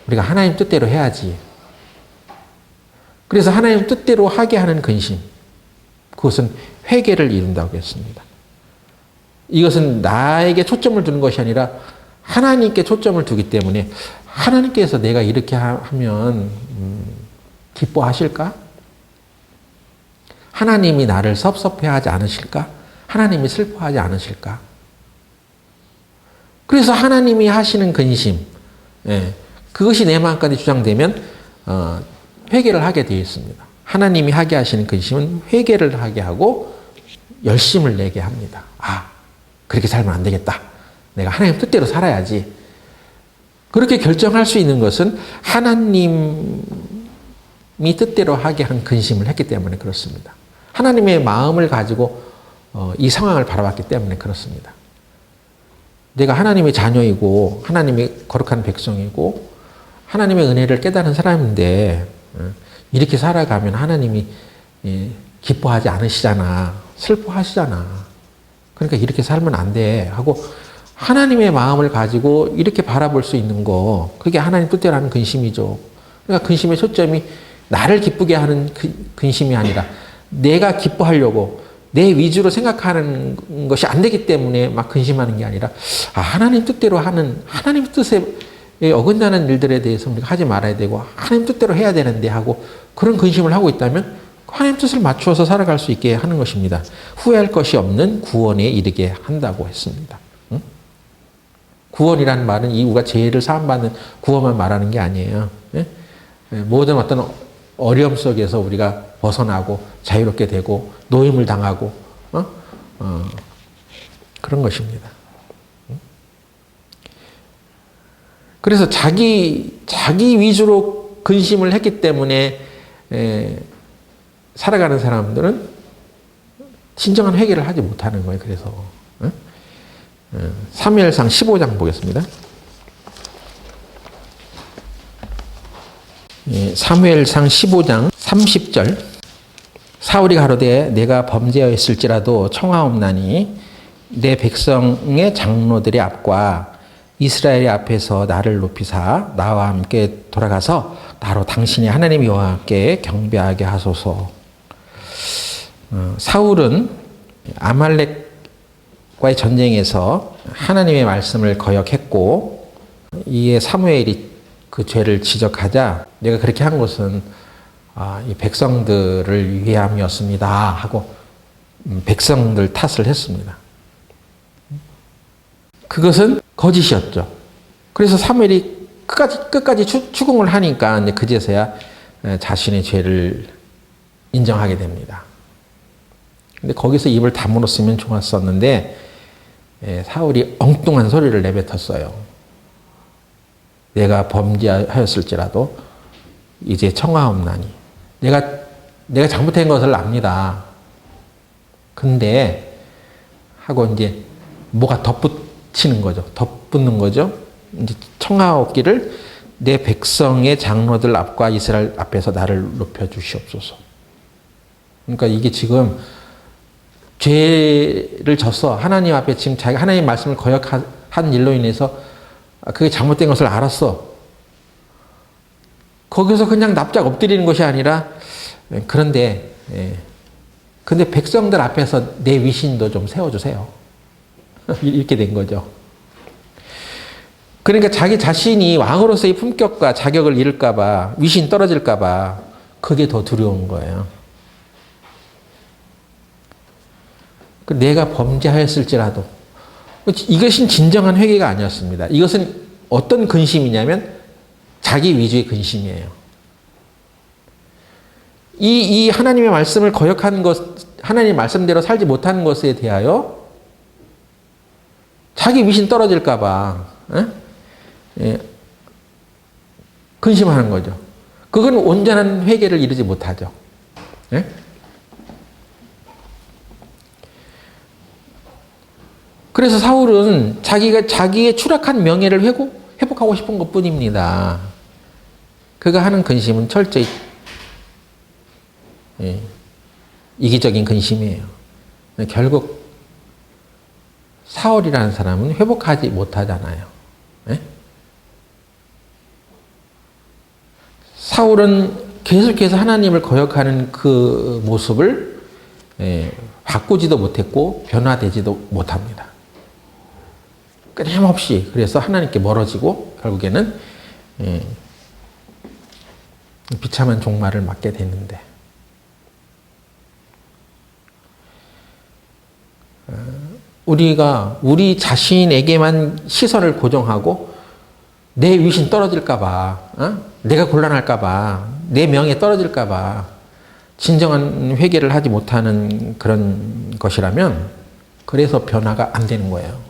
우리가 하나님 뜻대로 해야지. 그래서 하나님 뜻대로 하게 하는 근심, 그것은 회개를 이룬다고 했습니다. 이것은 나에게 초점을 두는 것이 아니라 하나님께 초점을 두기 때문에 하나님께서 내가 이렇게 하면 기뻐하실까? 하나님이 나를 섭섭해하지 않으실까? 하나님이 슬퍼하지 않으실까? 그래서 하나님이 하시는 근심, 그것이 내 마음까지 주장되면 회개를 하게 되어 있습니다. 하나님이 하게 하시는 근심은 회개를 하게 하고 열심을 내게 합니다. 그렇게 살면 안 되겠다. 내가 하나님 뜻대로 살아야지. 그렇게 결정할 수 있는 것은 하나님이 뜻대로 하게 한 근심을 했기 때문에 그렇습니다. 하나님의 마음을 가지고 이 상황을 바라봤기 때문에 그렇습니다. 내가 하나님의 자녀이고 하나님의 거룩한 백성이고 하나님의 은혜를 깨달은 사람인데 이렇게 살아가면 하나님이 기뻐하지 않으시잖아. 슬퍼하시잖아. 그러니까 이렇게 살면 안 돼 하고 하나님의 마음을 가지고 이렇게 바라볼 수 있는 거, 그게 하나님 뜻대로 하는 근심이죠. 그러니까 근심의 초점이 나를 기쁘게 하는 근심이 아니라 내가 기뻐하려고 내 위주로 생각하는 것이 안 되기 때문에 막 근심하는 게 아니라 하나님 뜻대로 하는, 하나님 뜻에 어긋나는 일들에 대해서 우리가 하지 말아야 되고 하나님 뜻대로 해야 되는데 하고 그런 근심을 하고 있다면 하나님 뜻을 맞추어서 살아갈 수 있게 하는 것입니다. 후회할 것이 없는 구원에 이르게 한다고 했습니다. 구원이라는 말은 우리가 죄를 사함받는 구원만 말하는 게 아니에요. 모든 어떤 어려움 속에서 우리가 벗어나고 자유롭게 되고 노임을 당하고 그런 것입니다. 그래서 자기 위주로 근심을 했기 때문에 살아가는 사람들은 진정한 회개를 하지 못하는 거예요. 그래서 사무엘상 15장 보겠습니다. 사무엘상 15장 30절. 사울이 가로되 내가 범죄하였을지라도 청하옵나니 내 백성의 장로들의 앞과 이스라엘의 앞에서 나를 높이사 나와 함께 돌아가서 나로 당신의 하나님 여호와께 경배하게 하소서. 사울은 아말렉과의 전쟁에서 하나님의 말씀을 거역했고 이에 사무엘이 그 죄를 지적하자 내가 그렇게 한 것은 이 백성들을 위함이었습니다 하고 백성들 탓을 했습니다. 그것은 거짓이었죠. 그래서 사무엘이 끝까지 추궁을 하니까 이제 그제서야 자신의 죄를 인정하게 됩니다. 근데 거기서 입을 다물었으면 좋았었는데 사울이 엉뚱한 소리를 내뱉었어요. 내가 범죄하였을지라도 이제 청하옵나니 내가 잘못한 것을 압니다. 근데 하고 이제 뭐가 덧붙이는 거죠. 덧붙는 거죠. 이제 청하옵기를 내 백성의 장로들 앞과 이스라엘 앞에서 나를 높여 주시옵소서. 그러니까 이게 지금 죄를 졌어. 하나님 앞에 지금 자기가 하나님 말씀을 거역한 일로 인해서 그게 잘못된 것을 알았어. 거기서 그냥 납작 엎드리는 것이 아니라 그런데 근데 백성들 앞에서 내 위신도 좀 세워주세요. 이렇게 된 거죠. 그러니까 자기 자신이 왕으로서의 품격과 자격을 잃을까 봐 위신 떨어질까 봐 그게 더 두려운 거예요. 내가 범죄하였을지라도 이것은 진정한 회개가 아니었습니다. 이것은 어떤 근심이냐면 자기 위주의 근심이에요. 이 하나님의 말씀을 거역한 것, 하나님의 말씀대로 살지 못하는 것에 대하여 자기 위신 떨어질까 봐 근심하는 거죠. 그건 온전한 회개를 이루지 못하죠. 그래서 사울은 자기의 추락한 명예를 회복하고 싶은 것 뿐입니다. 그가 하는 근심은 철저히 이기적인 근심이에요. 결국 사울이라는 사람은 회복하지 못하잖아요. 사울은 계속해서 하나님을 거역하는 그 모습을 바꾸지도 못했고 변화되지도 못합니다. 끊임없이 그래서 하나님께 멀어지고 결국에는 비참한 종말을 맞게 됐는데 우리가 우리 자신에게만 시선을 고정하고 내 위신 떨어질까봐, 내가 곤란할까봐, 내 명예 떨어질까봐 진정한 회개를 하지 못하는 그런 것이라면 그래서 변화가 안 되는 거예요.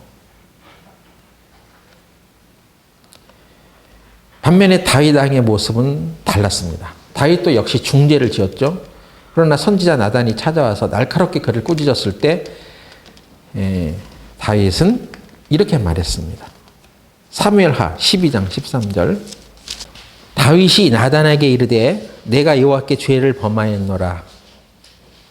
반면에 다윗 왕의 모습은 달랐습니다. 다윗도 역시 중죄를 지었죠. 그러나 선지자 나단이 찾아와서 날카롭게 그를 꾸짖었을 때 다윗은 이렇게 말했습니다. 사무엘하 12장 13절 다윗이 나단에게 이르되 내가 여호와께 죄를 범하였노라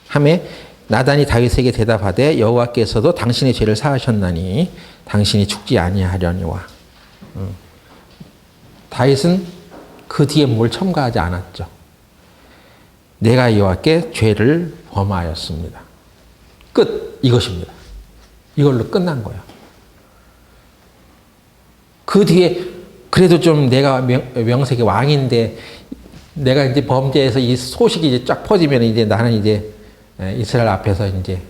하매 나단이 다윗에게 대답하되 여호와께서도 당신의 죄를 사하셨나니 당신이 죽지 아니하려니와. 다윗은 그 뒤에 뭘 첨가하지 않았죠. 내가 여호와께 죄를 범하였습니다. 끝. 이것입니다. 이걸로 끝난 거예요. 그 뒤에 그래도 좀 내가 명색의 왕인데 내가 이제 범죄해서 이 소식이 이제 쫙 퍼지면 이제 나는 이제 이스라엘 앞에서 이제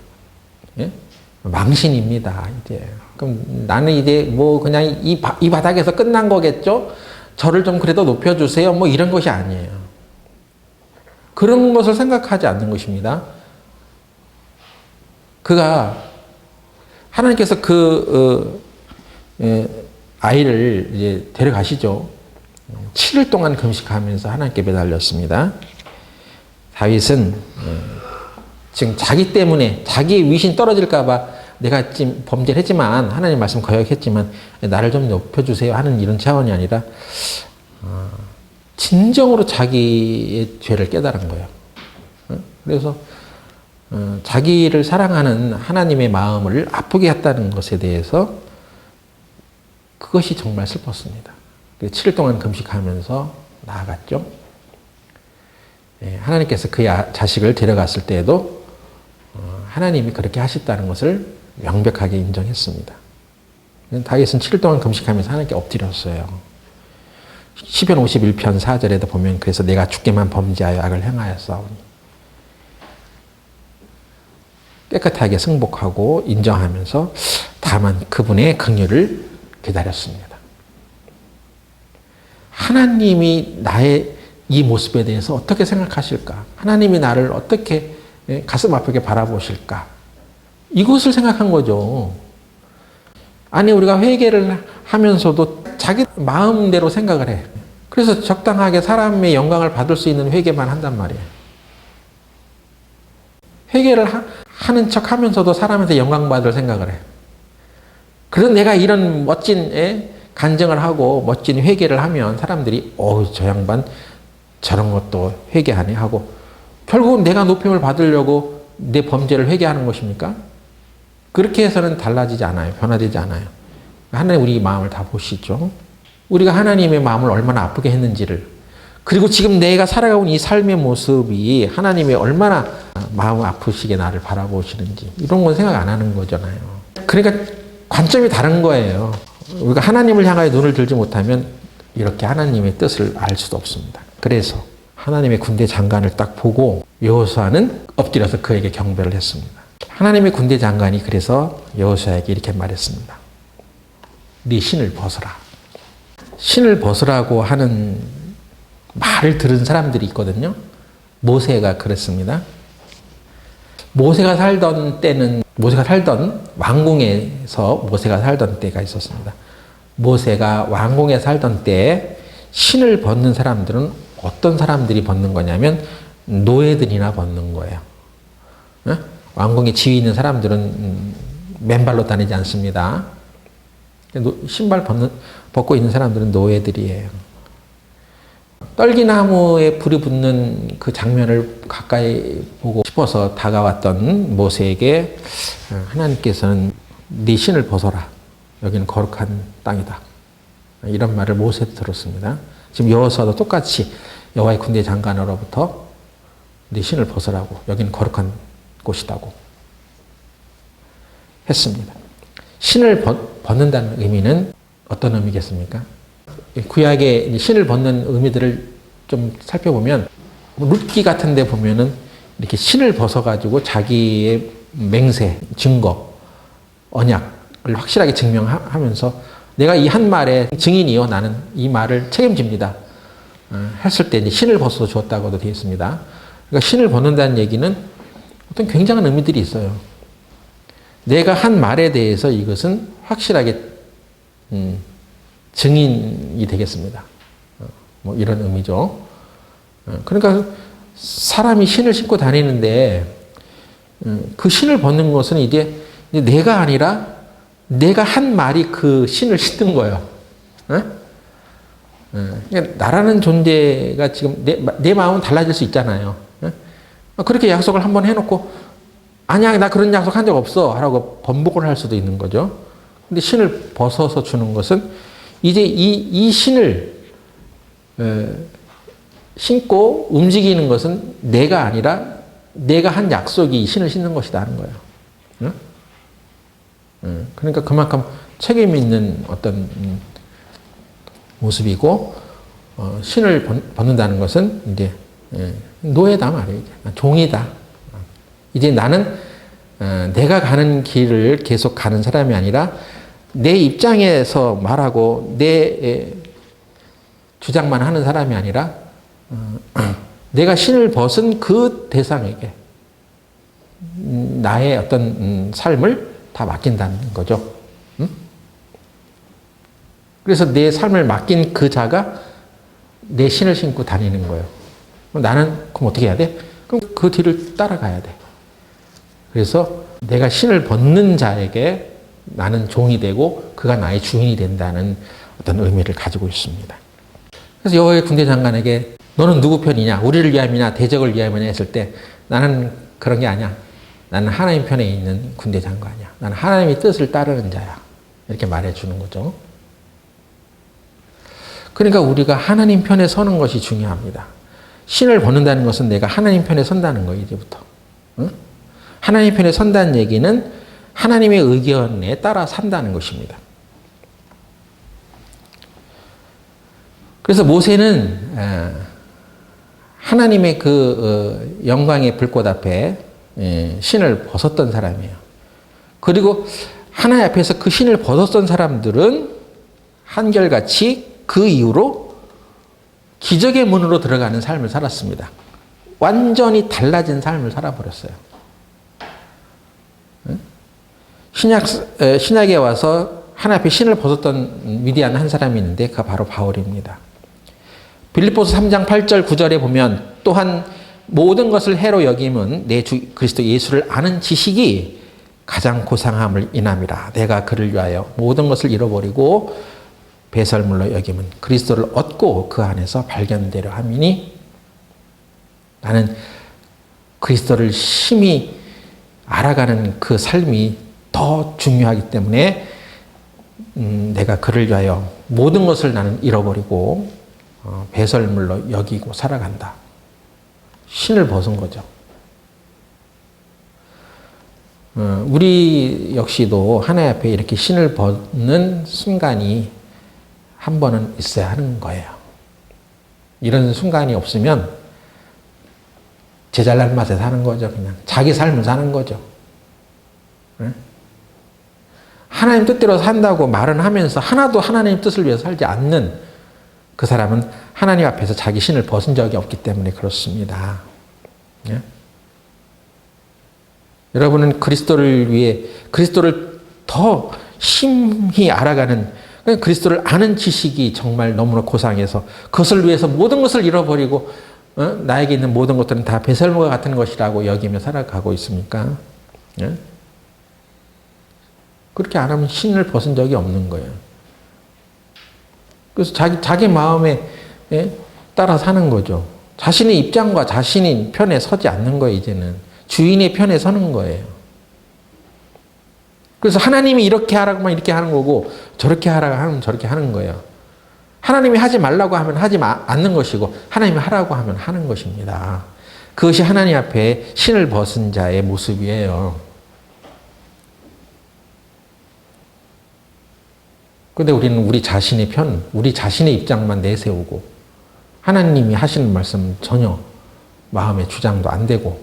망신입니다. 이제 그럼 나는 이제 뭐 그냥 이 바닥에서 끝난 거겠죠. 저를 좀 그래도 높여주세요. 뭐 이런 것이 아니에요. 그런 것을 생각하지 않는 것입니다. 그가 하나님께서 아이를 이제 데려가시죠. 7일 동안 금식하면서 하나님께 매달렸습니다. 다윗은 지금 자기 때문에 자기의 위신 떨어질까봐 내가 지금 범죄를 했지만 하나님 말씀 거역했지만 나를 좀 높여주세요 하는 이런 차원이 아니라 진정으로 자기의 죄를 깨달은 거예요. 그래서 자기를 사랑하는 하나님의 마음을 아프게 했다는 것에 대해서 그것이 정말 슬펐습니다. 7일 동안 금식하면서 나아갔죠. 하나님께서 그 자식을 데려갔을 때에도 하나님이 그렇게 하셨다는 것을 명백하게 인정했습니다. 다윗은 7일 동안 금식하면서 하나님께 엎드렸어요. 시편 51편 4절에도 보면 그래서 내가 주께만 범죄하여 악을 행하였사오니 깨끗하게 승복하고 인정하면서 다만 그분의 긍휼을 기다렸습니다. 하나님이 나의 이 모습에 대해서 어떻게 생각하실까? 하나님이 나를 어떻게 가슴 아프게 바라보실까? 이것을 생각한 거죠. 아니 우리가 회개를 하면서도 자기 마음대로 생각을 해. 그래서 적당하게 사람의 영광을 받을 수 있는 회개만 한단 말이에요. 회개를 하는 척 하면서도 사람한테 영광받을 생각을 해. 그래서 내가 이런 멋진 간증을 하고 멋진 회개를 하면 사람들이 저 양반 저런 것도 회개하네 하고 결국은 내가 높임을 받으려고 내 범죄를 회개하는 것입니까? 그렇게 해서는 달라지지 않아요. 변화되지 않아요. 하나님 우리 마음을 다 보시죠. 우리가 하나님의 마음을 얼마나 아프게 했는지를 그리고 지금 내가 살아가고 있는 이 삶의 모습이 하나님의 얼마나 마음 아프시게 나를 바라보시는지 이런 건 생각 안 하는 거잖아요. 그러니까 관점이 다른 거예요. 우리가 하나님을 향하여 눈을 들지 못하면 이렇게 하나님의 뜻을 알 수도 없습니다. 그래서 하나님의 군대 장관을 딱 보고 여호수아는 엎드려서 그에게 경배를 했습니다. 하나님의 군대 장관이 그래서 여호수아에게 이렇게 말했습니다. 네 신을 벗어라. 신을 벗으라고 하는 말을 들은 사람들이 있거든요. 모세가 그랬습니다. 모세가 살던 왕궁에서 모세가 살던 때가 있었습니다. 모세가 왕궁에 살던 때에 신을 벗는 사람들은 어떤 사람들이 벗는 거냐면 노예들이나 벗는 거예요. 왕궁에 지위 있는 사람들은 맨발로 다니지 않습니다. 신발 벗고 있는 사람들은 노예들이에요. 떨기나무에 불이 붙는 그 장면을 가까이 보고 싶어서 다가왔던 모세에게 하나님께서는 네 신을 벗어라. 여기는 거룩한 땅이다. 이런 말을 모세도 들었습니다. 지금 여호수아도 똑같이 여호와의 군대 장관으로부터 네 신을 벗으라고 여기는 거룩한 곳이라고 했습니다. 신을 벗는다는 의미는 어떤 의미겠습니까? 구약의 신을 벗는 의미들을 좀 살펴보면 룻기 같은 데 보면은 이렇게 신을 벗어가지고 자기의 맹세, 증거, 언약을 확실하게 증명하면서 내가 이 한 말의 증인이요. 나는 이 말을 책임집니다. 했을 때 이제 신을 벗어서 주었다고도 되어 있습니다. 그러니까 신을 벗는다는 얘기는 어떤 굉장한 의미들이 있어요. 내가 한 말에 대해서 이것은 확실하게 증인이 되겠습니다. 뭐 이런 의미죠. 그러니까 사람이 신을 신고 다니는데 그 신을 벗는 것은 이제 내가 아니라 내가 한 말이 그 신을 신는 거예요. 그러니까 나라는 존재가 지금 내 마음은 달라질 수 있잖아요. 그렇게 약속을 한번 해놓고 아니야 나 그런 약속 한 적 없어 라고 번복을 할 수도 있는 거죠. 근데 신을 벗어서 주는 것은 이제 이 신을 신고 움직이는 것은 내가 아니라 내가 한 약속이 신을 신는 것이다 하는 거예요. 그러니까 그만큼 책임 있는 어떤 모습이고 신을 벗는다는 것은 이제 노예다 말이에요. 종이다. 이제 나는 내가 가는 길을 계속 가는 사람이 아니라 내 입장에서 말하고 내 주장만 하는 사람이 아니라 내가 신을 벗은 그 대상에게 나의 어떤 삶을 다 맡긴다는 거죠. 그래서 내 삶을 맡긴 그 자가 내 신을 신고 다니는 거예요. 나는 그럼 어떻게 해야 돼? 그럼 그 뒤를 따라가야 돼. 그래서 내가 신을 벗는 자에게 나는 종이 되고 그가 나의 주인이 된다는 어떤 의미를 가지고 있습니다. 그래서 여호와의 군대 장관에게 너는 누구 편이냐? 우리를 위함이냐? 대적을 위함이냐? 했을 때 나는 그런 게 아니야. 나는 하나님 편에 있는 군대 장관이야. 나는 하나님의 뜻을 따르는 자야. 이렇게 말해주는 거죠. 그러니까 우리가 하나님 편에 서는 것이 중요합니다. 신을 벗는다는 것은 내가 하나님 편에 선다는 거예요. 이제부터. 응? 하나님 편에 선다는 얘기는 하나님의 의견에 따라 산다는 것입니다. 그래서 모세는 하나님의 그 영광의 불꽃 앞에 신을 벗었던 사람이에요. 그리고 하나님 앞에서 그 신을 벗었던 사람들은 한결같이 그 이후로 기적의 문으로 들어가는 삶을 살았습니다. 완전히 달라진 삶을 살아버렸어요. 신약에 와서 하나님 앞에 신을 벗었던 위대한 한 사람이 있는데 그가 바로 바울입니다. 빌립보서 3장 8절 9절에 보면 또한 모든 것을 해로 여김은 내 주 그리스도 예수를 아는 지식이 가장 고상함을 인함이라. 내가 그를 위하여 모든 것을 잃어버리고 배설물로 여김은 그리스도를 얻고 그 안에서 발견되려 함이니 나는 그리스도를 심히 알아가는 그 삶이 더 중요하기 때문에 내가 그를 위하여 모든 것을 나는 잃어버리고 배설물로 여기고 살아간다. 신을 벗은 거죠. 우리 역시도 하나님 앞에 이렇게 신을 벗는 순간이 한 번은 있어야 하는 거예요. 이런 순간이 없으면 제 잘난 맛에 사는 거죠. 그냥 자기 삶을 사는 거죠. 하나님 뜻대로 산다고 말은 하면서 하나도 하나님 뜻을 위해서 살지 않는 그 사람은 하나님 앞에서 자기 신을 벗은 적이 없기 때문에 그렇습니다. 예? 여러분은 그리스도를 위해 그리스도를 더 심히 알아가는 그리스도를 아는 지식이 정말 너무나 고상해서 그것을 위해서 모든 것을 잃어버리고 나에게 있는 모든 것들은 다 배설물과 같은 것이라고 여기며 살아가고 있습니까? 예? 그렇게 안 하면 신을 벗은 적이 없는 거예요. 그래서 자기 마음에 따라 사는 거죠. 자신의 입장과 자신의 편에 서지 않는 거예요, 이제는. 주인의 편에 서는 거예요. 그래서 하나님이 이렇게 하라고 하면 이렇게 하는 거고, 저렇게 하라고 하면 저렇게 하는 거예요. 하나님이 하지 말라고 하면 하지 않는 것이고, 하나님이 하라고 하면 하는 것입니다. 그것이 하나님 앞에 신을 벗은 자의 모습이에요. 그런데 우리는 우리 자신의 편, 우리 자신의 입장만 내세우고 하나님이 하시는 말씀 전혀 마음에 주장도 안 되고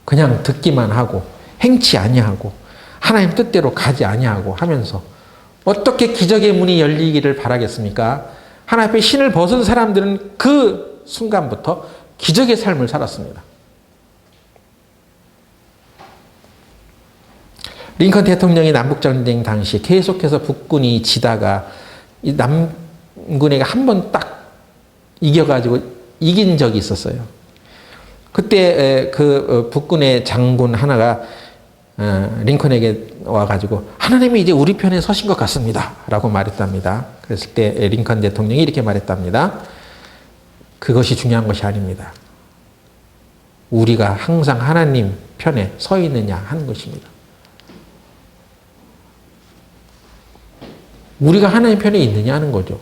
그냥 듣기만 하고 행치 아니하고 하나님 뜻대로 가지 아니하고 하면서 어떻게 기적의 문이 열리기를 바라겠습니까? 하나님 앞에 신을 벗은 사람들은 그 순간부터 기적의 삶을 살았습니다. 링컨 대통령이 남북전쟁 당시에 계속해서 북군이 지다가 이 남군에게 한 번 딱 이겨가지고 이긴 적이 있었어요. 그때 그 북군의 장군 하나가 링컨에게 와가지고 하나님이 이제 우리 편에 서신 것 같습니다 라고 말했답니다. 그랬을 때 링컨 대통령이 이렇게 말했답니다. 그것이 중요한 것이 아닙니다. 우리가 항상 하나님 편에 서 있느냐 하는 것입니다. 우리가 하나님 편에 있느냐 하는 거죠.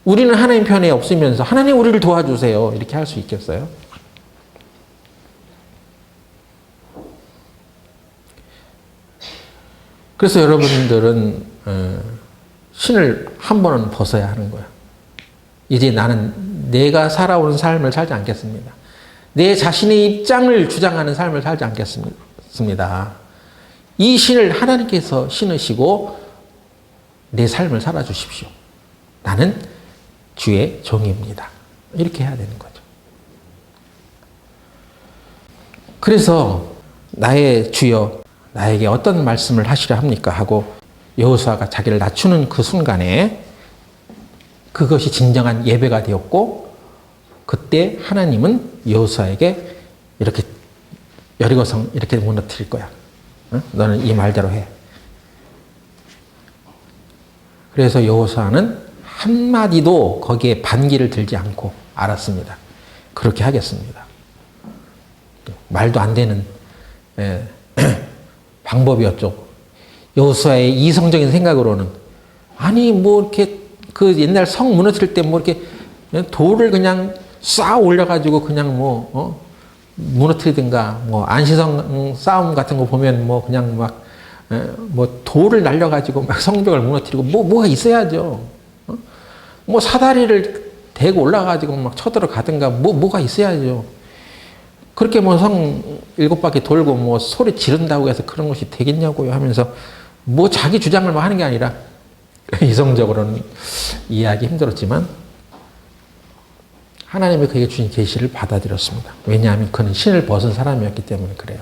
우리는 하나님 편에 없으면서 하나님 우리를 도와주세요 이렇게 할 수 있겠어요? 그래서 여러분들은 신을 한 번은 벗어야 하는 거야. 이제 나는 내가 살아오는 삶을 살지 않겠습니다. 내 자신의 입장을 주장하는 삶을 살지 않겠습니다. 이 신을 하나님께서 신으시고 내 삶을 살아주십시오. 나는 주의 종입니다. 이렇게 해야 되는 거죠. 그래서 나의 주여 나에게 어떤 말씀을 하시려 합니까? 하고 여호수아가 자기를 낮추는 그 순간에 그것이 진정한 예배가 되었고 그때 하나님은 여호수아에게 이렇게 여리고성 이렇게 무너뜨릴 거야. 응? 너는 이 말대로 해. 그래서 여호수아는 한마디도 거기에 반기를 들지 않고 알았습니다. 그렇게 하겠습니다. 말도 안 되는 방법이었죠. 여호수아의 이성적인 생각으로는 아니 뭐 이렇게 그 옛날 성 무너뜨릴 때 뭐 이렇게 돌을 그냥 쌓아 올려가지고 그냥 뭐 무너뜨리든가 뭐 안시성 싸움 같은 거 보면 뭐 그냥 막 뭐 돌을 날려가지고 막 성벽을 무너뜨리고 뭐가 있어야죠. 뭐 사다리를 대고 올라가지고 막 쳐들어가든가 뭐가 있어야죠. 그렇게 뭐 성 7바퀴 돌고 뭐 소리 지른다고 해서 그런 것이 되겠냐고요 하면서 뭐 자기 주장을 뭐 하는 게 아니라 이성적으로는 이해하기 힘들었지만 하나님이 그에게 주신 계시를 받아들였습니다. 왜냐하면 그는 신을 벗은 사람이었기 때문에 그래요.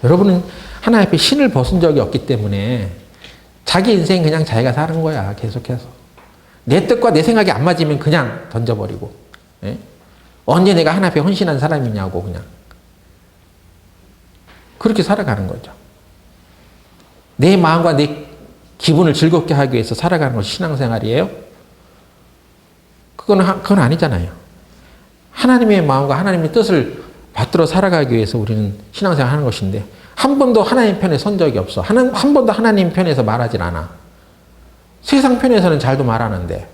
여러분은 하나님 앞에 신을 벗은 적이 없기 때문에 자기 인생 그냥 자기가 사는 거야. 계속해서. 내 뜻과 내 생각이 안 맞으면 그냥 던져버리고. 예? 언제 내가 하나님 앞에 헌신한 사람이냐고 그냥. 그렇게 살아가는 거죠. 내 마음과 내 기분을 즐겁게 하기 위해서 살아가는 것이 신앙생활이에요? 그건 아니잖아요. 하나님의 마음과 하나님의 뜻을 받들어 살아가기 위해서 우리는 신앙생활 하는 것인데 한 번도 하나님 편에 선 적이 없어. 한 번도 하나님 편에서 말하진 않아. 세상 편에서는 잘도 말하는데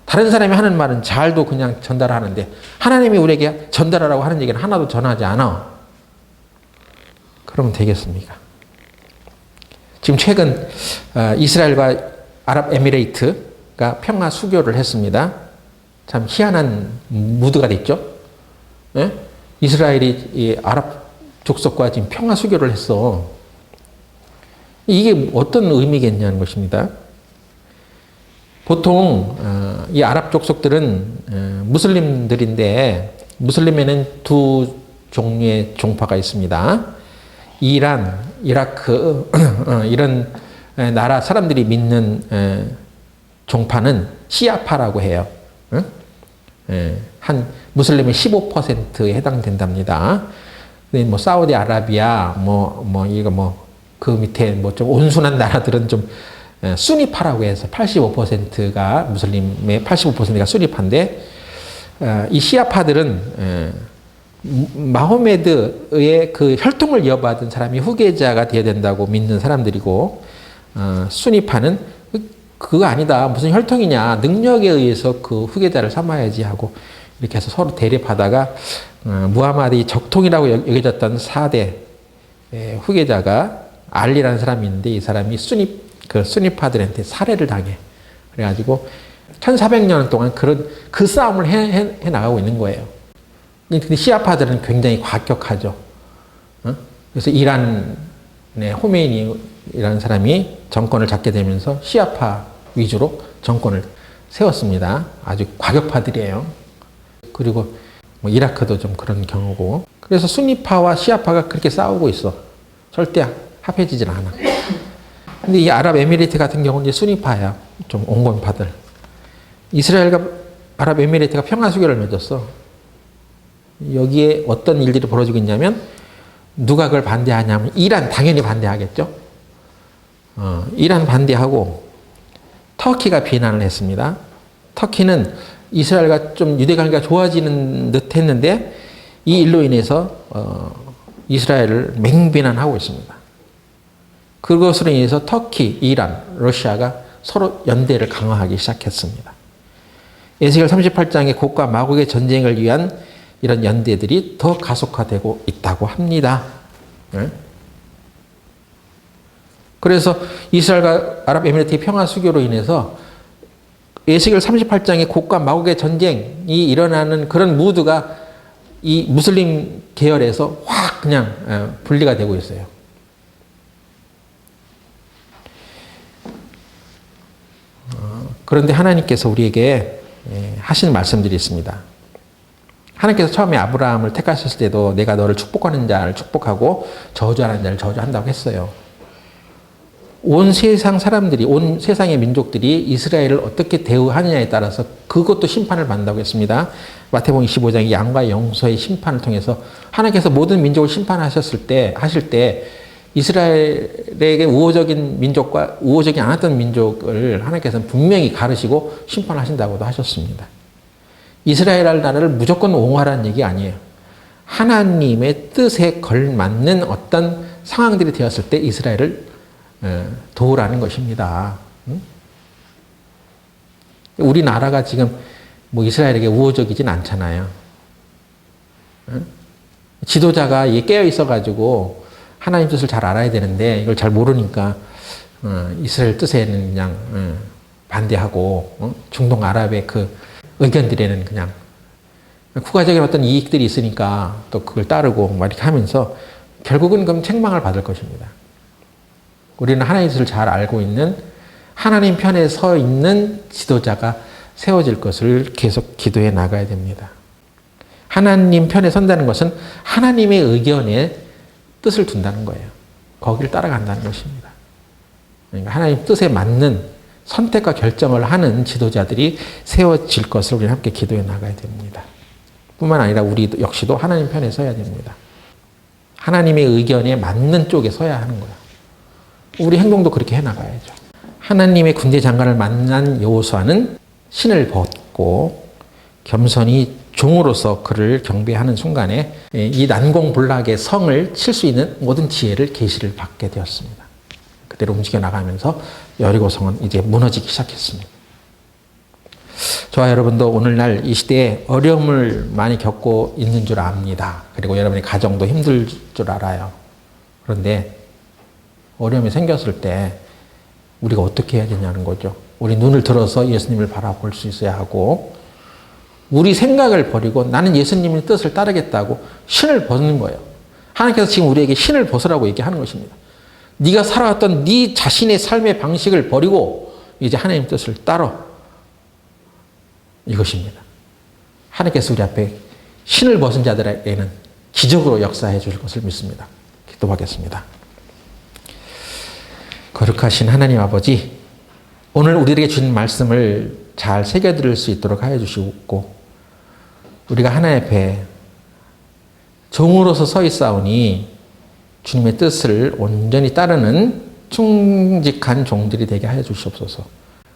다른 사람이 하는 말은 잘도 그냥 전달하는데 하나님이 우리에게 전달하라고 하는 얘기는 하나도 전하지 않아. 그러면 되겠습니까? 지금 최근 이스라엘과 아랍에미레이트가 평화 수교를 했습니다. 참 희한한 무드가 됐죠. 예? 이스라엘이 이 아랍 족속과 지금 평화 수교를 했어. 이게 어떤 의미겠냐는 것입니다. 보통 이 아랍 족속들은 무슬림들인데 무슬림에는 두 종류의 종파가 있습니다. 이란, 이라크 이런 나라 사람들이 믿는 종파는 시아파라고 해요. 한 무슬림의 15%에 해당된답니다. 근데 뭐 사우디아라비아 그 밑에 뭐 좀 온순한 나라들은 좀 수니파라고 해서 85%가 무슬림의 85%가 수니파인데 이 시아파들은 마호메드의 그 혈통을 이어받은 사람이 후계자가 되어야 된다고 믿는 사람들이고 수니파는 그거 아니다. 무슨 혈통이냐. 능력에 의해서 그 후계자를 삼아야지 하고 이렇게 해서 서로 대립하다가 무하마드의 적통이라고 여겨졌던 4대 후계자가 알리라는 사람이 있는데 이 사람이 수니파들한테 살해를 당해. 그래가지고 1400년 동안 그 싸움을 해 나가고 있는 거예요. 근데 시아파들은 굉장히 과격하죠. 그래서 이란의 호메이니라는 사람이 정권을 잡게 되면서 시아파 위주로 정권을 세웠습니다. 아주 과격파들이에요. 그리고 뭐 이라크도 좀 그런 경우고. 그래서 순니파와 시아파가 그렇게 싸우고 있어. 절대 합해지질 않아. 근데 이 아랍에미리트 같은 경우는 이제 순니파야. 좀 온건파들. 이스라엘과 아랍에미리트가 평화수교를 맺었어. 여기에 어떤 일들이 벌어지고 있냐면 누가 그걸 반대하냐면 이란 당연히 반대하겠죠. 이란 반대하고 터키가 비난을 했습니다. 터키는 이스라엘과 좀 유대 관계가 좋아지는 듯 했는데 이 일로 인해서 이스라엘을 맹비난하고 있습니다. 그것으로 인해서 터키, 이란, 러시아가 서로 연대를 강화하기 시작했습니다. 에스겔 38장의 곡과 마곡의 전쟁을 위한 이런 연대들이 더 가속화되고 있다고 합니다. 그래서 이스라엘과 아랍에미리트의 평화 수교로 인해서 에스겔 38장의 곡과 마곡의 전쟁이 일어나는 그런 무드가 이 무슬림 계열에서 확 그냥 분리가 되고 있어요. 그런데 하나님께서 우리에게 하시는 말씀들이 있습니다. 하나님께서 처음에 아브라함을 택하셨을 때도 내가 너를 축복하는 자를 축복하고 저주하는 자를 저주한다고 했어요. 온 세상 사람들이, 온 세상의 민족들이 이스라엘을 어떻게 대우하느냐에 따라서 그것도 심판을 받는다고 했습니다. 마태복음 25장의 양과 영소의 심판을 통해서 하나님께서 모든 민족을 심판하셨을 때, 하실 때 이스라엘에게 우호적인 민족과 우호적이 않았던 민족을 하나님께서는 분명히 가르시고 심판하신다고도 하셨습니다. 이스라엘 나라를 무조건 옹호하라는 얘기 아니에요. 하나님의 뜻에 걸맞는 어떤 상황들이 되었을 때 이스라엘을 도우라는 것입니다. 우리나라가 지금 뭐 이스라엘에게 우호적이진 않잖아요. 지도자가 깨어 있어가지고 하나님 뜻을 잘 알아야 되는데 이걸 잘 모르니까 이스라엘 뜻에는 그냥 반대하고 중동 아랍의 그 의견들에는 그냥 국가적인 어떤 이익들이 있으니까 또 그걸 따르고 막 이렇게 하면서 결국은 그럼 책망을 받을 것입니다. 우리는 하나님의 뜻을 잘 알고 있는 하나님 편에 서 있는 지도자가 세워질 것을 계속 기도해 나가야 됩니다. 하나님 편에 선다는 것은 하나님의 의견에 뜻을 둔다는 거예요. 거기를 따라간다는 것입니다. 그러니까 하나님 뜻에 맞는 선택과 결정을 하는 지도자들이 세워질 것을 우리는 함께 기도해 나가야 됩니다. 뿐만 아니라 우리 역시도 하나님 편에 서야 됩니다. 하나님의 의견에 맞는 쪽에 서야 하는 거예요. 우리 행동도 그렇게 해나가야죠. 하나님의 군대 장관을 만난 여호수아는 신을 벗고 겸손히 종으로서 그를 경배하는 순간에 이 난공불락의 성을 칠 수 있는 모든 지혜를 계시를 받게 되었습니다. 그대로 움직여 나가면서 여리고성은 이제 무너지기 시작했습니다. 저와 여러분도 오늘날 이 시대에 어려움을 많이 겪고 있는 줄 압니다. 그리고 여러분의 가정도 힘들 줄 알아요. 그런데 어려움이 생겼을 때 우리가 어떻게 해야 되냐는 거죠. 우리 눈을 들어서 예수님을 바라볼 수 있어야 하고 우리 생각을 버리고 나는 예수님의 뜻을 따르겠다고 신을 벗는 거예요. 하나님께서 지금 우리에게 신을 벗으라고 얘기하는 것입니다. 네가 살아왔던 네 자신의 삶의 방식을 버리고 이제 하나님의 뜻을 따라 이것입니다. 하나님께서 우리 앞에 신을 벗은 자들에게는 기적으로 역사해 주실 것을 믿습니다. 기도하겠습니다. 거룩하신 하나님 아버지, 오늘 우리에게 주신 말씀을 잘 새겨들을 수 있도록 하여 주시고 우리가 하나님 앞에 종으로서 서 있사오니 주님의 뜻을 온전히 따르는 충직한 종들이 되게 하여 주시옵소서.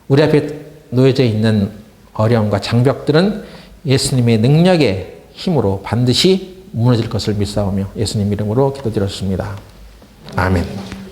우리 앞에 놓여져 있는 어려움과 장벽들은 예수님의 능력의 힘으로 반드시 무너질 것을 믿사오며 예수님 이름으로 기도드렸습니다. 아멘.